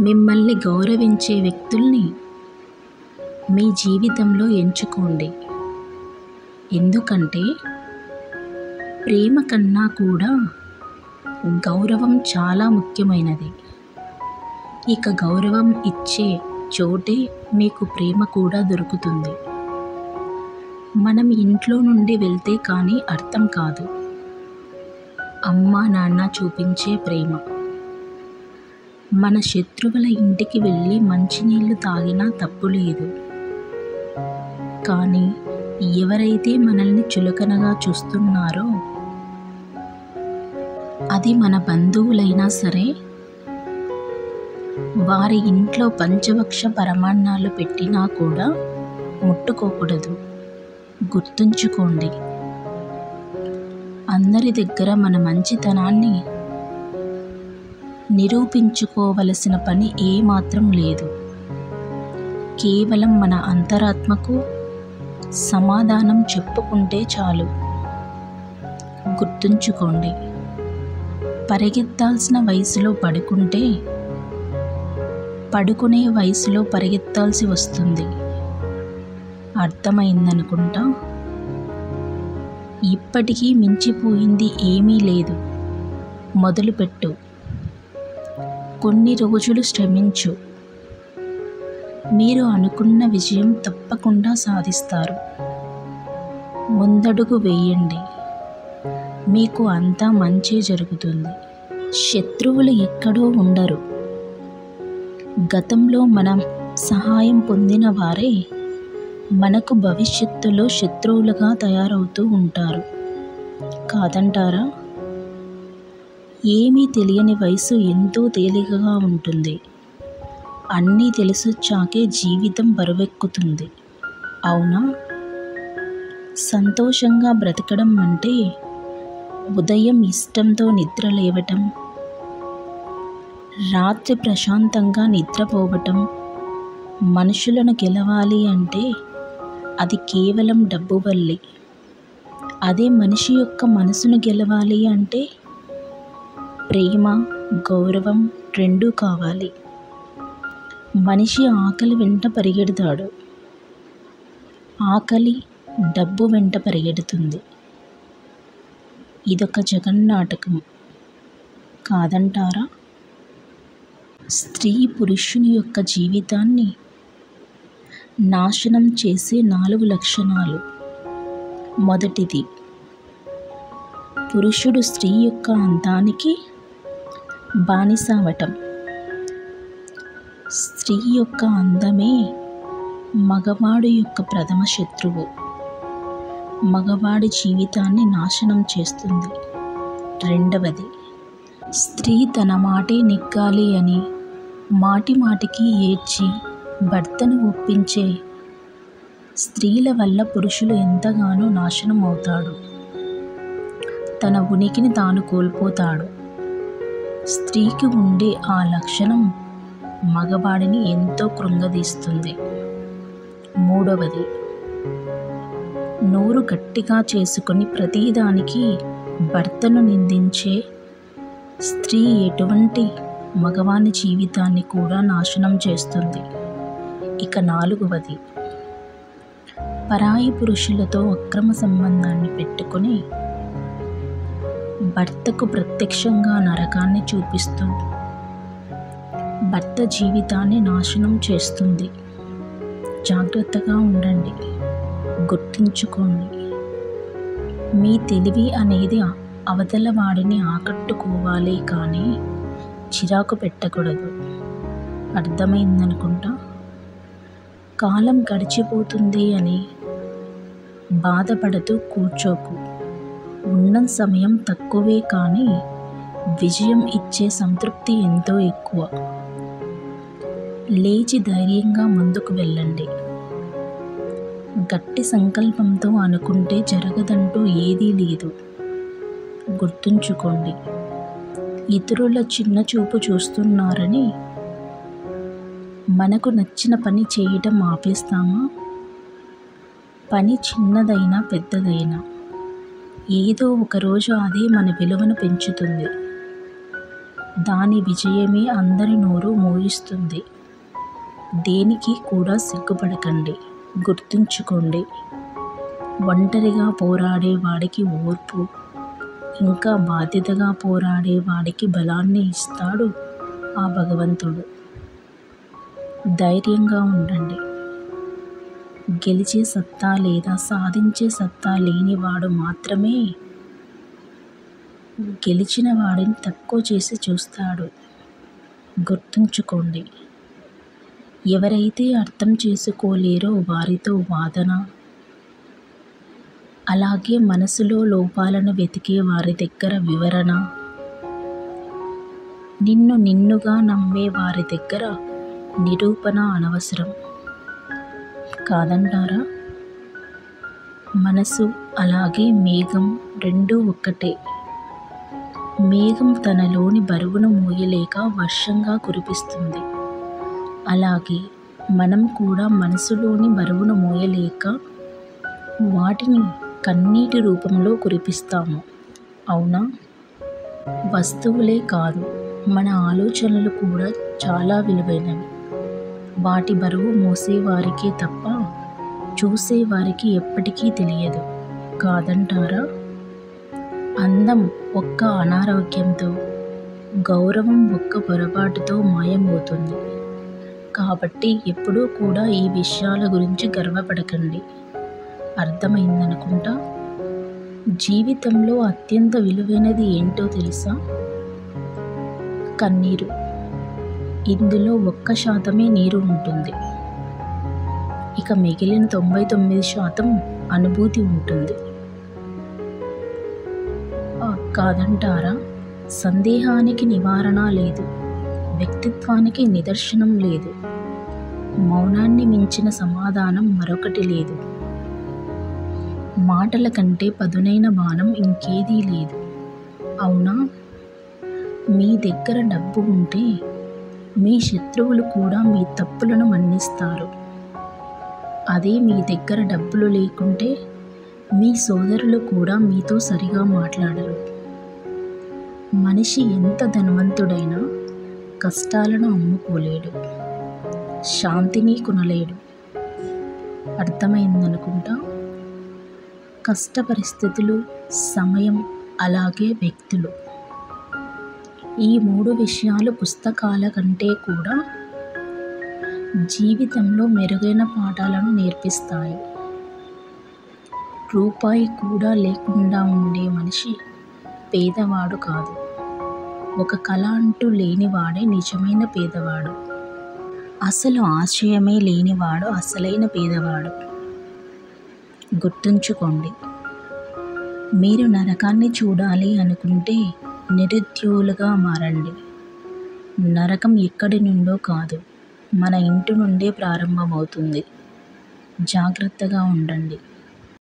మిమ్మల్ని గౌరవించే వ్యక్తుల్ని మీ జీవితంలో ఎంచుకోండి. ఎందుకంటే ప్రేమ కన్నా కూడా గౌరవం చాలా ముఖ్యమైనది. ఇక గౌరవం ఇచ్చే చోటే మీకు ప్రేమ కూడా దొరుకుతుంది. మనం ఇంట్లో నుండి వెళ్తే కానీ అర్థం కాదు అమ్మా నాన్న చూపించే ప్రేమ. మన శత్రువుల ఇంటికి వెళ్ళి మంచినీళ్ళు తాగినా తప్పు లేదు. కానీ ఎవరైతే మనల్ని చులకనగా చూస్తున్నారో, అది మన బంధువులైనా సరే, వారి ఇంట్లో పంచభక్ష పరమాన్నాలు పెట్టినా కూడా ముట్టుకోకూడదు. గుర్తుంచుకోండి. అందరి దగ్గర మన మంచితనాన్ని నిరూపించుకోవలసిన పని ఏమాత్రం లేదు. కేవలం మన అంతరాత్మకు సమాధానం చెప్పుకుంటే చాలు. గుర్తుంచుకోండి, పరిగెత్తాల్సిన వయసులో పడుకుంటే పడుకునే వయసులో పరిగెత్తాల్సి వస్తుంది. అర్థమైందనుకుంటా. ఇప్పటికీ మించిపోయింది ఏమీ లేదు. మొదలుపెట్టు. కొన్ని రోజులు శ్రమించు. మీరు అనుకున్న విజయం తప్పకుండా సాధిస్తారు. ముందడుగు వేయండి. మీకు అంతా మంచే జరుగుతుంది. శత్రువులు ఎక్కడో ఉండరు. గతంలో మనం సహాయం పొందిన వారే మనకు భవిష్యత్తులో శత్రువులుగా తయారవుతూ ఉంటారు. కాదంటారా? ఏమీ తెలియని వయసు ఎంతో తేలికగా ఉంటుంది. అన్నీ తెలిసొచ్చాకే జీవితం బరువెక్కుతుంది. అవునా? సంతోషంగా బ్రతకడం అంటే ఉదయం ఇష్టంతో నిద్ర లేవటం, రాత్రి ప్రశాంతంగా నిద్రపోవటం. మనుషులను గెలవాలి అంటే అది కేవలం డబ్బు వల్లే. అదే మనిషి యొక్క మనసును గెలవాలి అంటే ప్రేమ, గౌరవం రెండూ కావాలి. మనిషి ఆకలి వెంట పరిగెడతాడు. ఆకలి డబ్బు వెంట పరిగెడుతుంది. ఇదొక జగన్నాటకం. కాదంటారా? స్త్రీ పురుషుని యొక్క జీవితాన్ని నాశనం చేసే 4 లక్షణాలు. మొదటిది, పురుషుడు స్త్రీ యొక్క అందానికి బానిస అవటం. స్త్రీ యొక్క అందమే మగవాడి యొక్క ప్రథమ శత్రువు. మగవాడి జీవితాన్ని నాశనం చేస్తుంది. రెండవది, స్త్రీ తన మాటే నెగ్గాలి అని మాటిమాటికి ఏడ్చి భర్తను ఒప్పించే స్త్రీల వల్ల పురుషులు ఎంతగానో నాశనం అవుతాడు. తన ఉనికిని తాను కోల్పోతాడు. స్త్రీకి ఉండే ఆ లక్షణం మగవాడిని ఎంతో కృంగదీస్తుంది. మూడవది, నోరు గట్టిగా చేసుకొని ప్రతిదానికి భర్తను నిందించే స్త్రీ ఎటువంటి మగవాని జీవితాన్ని కూడా నాశనం చేస్తుంది. ఇక నాలుగవది, పరాయి పురుషులతో అక్రమ సంబంధాన్ని పెట్టుకొని భర్తకు ప్రత్యక్షంగా నరకాన్ని చూపిస్తూ భర్త జీవితాన్ని నాశనం చేస్తుంది. జాగ్రత్తగా ఉండండి. గుర్తుంచుకోండి, మీ తెలివి అనేది అవతల వాడిని ఆకట్టుకోవాలి కానీ చిరాకు పెట్టకూడదు. అర్థమైందనుకుంటా. కాలం గడిచిపోతుంది అని బాధపడుతూ కూర్చోకు. ఉన్న సమయం తక్కువే కానీ విజయం ఇచ్చే సంతృప్తి ఎంతో ఎక్కువ. లేచి ధైర్యంగా ముందుకు వెళ్ళండి. గట్టి సంకల్పంతో అనుకుంటే జరగదంటూ ఏదీ లేదు. గుర్తుంచుకోండి, ఇతరుల చిన్న చూపు చూస్తున్నారని మనకు నచ్చిన పని చేయటం ఆపేస్తామా? పని చిన్నదైనా పెద్దదైనా ఏదో ఒకరోజు అదే మన విలువను పెంచుతుంది. దాని విజయమే అందరి నోరు మూయిస్తుంది. దేనికి కూడా సిగ్గుపడకండి. గుర్తుంచుకోండి, ఒంటరిగా పోరాడే వాడికి ఓర్పు, ఇంకా బాధ్యతగా పోరాడే వాడికి బలాన్ని ఇస్తాడు ఆ భగవంతుడు. ధైర్యంగా ఉండండి. గెలిచే సత్తా లేదా సాధించే సత్తా లేనివాడు మాత్రమే గెలిచిన వాడిని తక్కువ చేసి చూస్తాడు. గుర్తుంచుకోండి, ఎవరైతే అర్థం చేసుకోలేరో వారితో వాదన, అలాగే మనసులో లోపాలను వెతికే వారి దగ్గర వివరణ, నిన్నుగా నమ్మే వారి దగ్గర నిరూపణ అనవసరం. కాదంటారా? మనసు అలాగే మేఘం రెండూ ఒక్కటే. మేఘం తనలోని బరువును మోయలేక వర్షంగా కురిపిస్తుంది. అలాగే మనం కూడా మనసులోని బరువును మోయలేక వాటిని కన్నీటి రూపంలో కురిపిస్తాము. అవునా? వస్తువులే కాదు, మన ఆలోచనలు కూడా చాలా విలువైనవి. వాటి బరువు మోసేవారికే తప్ప చూసేవారికి ఎప్పటికీ తెలియదు. కాదంటారా? అందం ఒక్క అనారోగ్యంతో, గౌరవం ఒక్క పొరపాటుతో మాయమవుతుంది. కాబట్టి ఎప్పుడూ కూడా ఈ విషయాల గురించి గర్వపడకండి. అర్థమైందనుకుంటా. జీవితంలో అత్యంత విలువైనది ఏంటో తెలుసా? కన్నీరు. ఇందులో 1% నీరు ఉంటుంది. ఇక మిగిలిన 99% అనుభూతి ఉంటుంది. కాదంటారా? సందేహానికి నివారణ లేదు, వ్యక్తిత్వానికి నిదర్శనం లేదు, మౌనాన్ని మించిన సమాధానం మరొకటి లేదు, మాటల కంటే పదునైన బాణం ఇంకేదీ లేదు. అవునా? మీ దగ్గర డబ్బు ఉంటే మీ శత్రువులు కూడా మీ తప్పులను మన్నిస్తారు. అదే మీ దగ్గర డబ్బులు లేకుంటే మీ సోదరులు కూడా మీతో సరిగా మాట్లాడరు. మనిషి ఎంత ధనవంతుడైనా కష్టాలను అమ్ముకోలేడు, శాంతిని కొనలేడు. అర్థమైందనుకుంటా. కష్ట పరిస్థితులు, సమయం, అలాగే వ్యక్తులు, ఈ 3 విషయాలు పుస్తకాల కంటే కూడా జీవితంలో మెరుగైన పాఠాలను నేర్పిస్తాయి. రూపాయి కూడా లేకుండా ఉండే మనిషి పేదవాడు కాదు. ఒక కళ అంటూ లేనివాడే నిజమైన పేదవాడు. అసలు ఆశయమే లేనివాడు అసలైన పేదవాడు. గుర్తుంచుకోండి, మీరు నరకాన్ని చూడాలి అనుకుంటే నిరుద్యోగులుగా మారండి. నరకం ఎక్కడి నుండో కాదు, మన ఇంటి నుండే ప్రారంభమవుతుంది. జాగ్రత్తగా ఉండండి.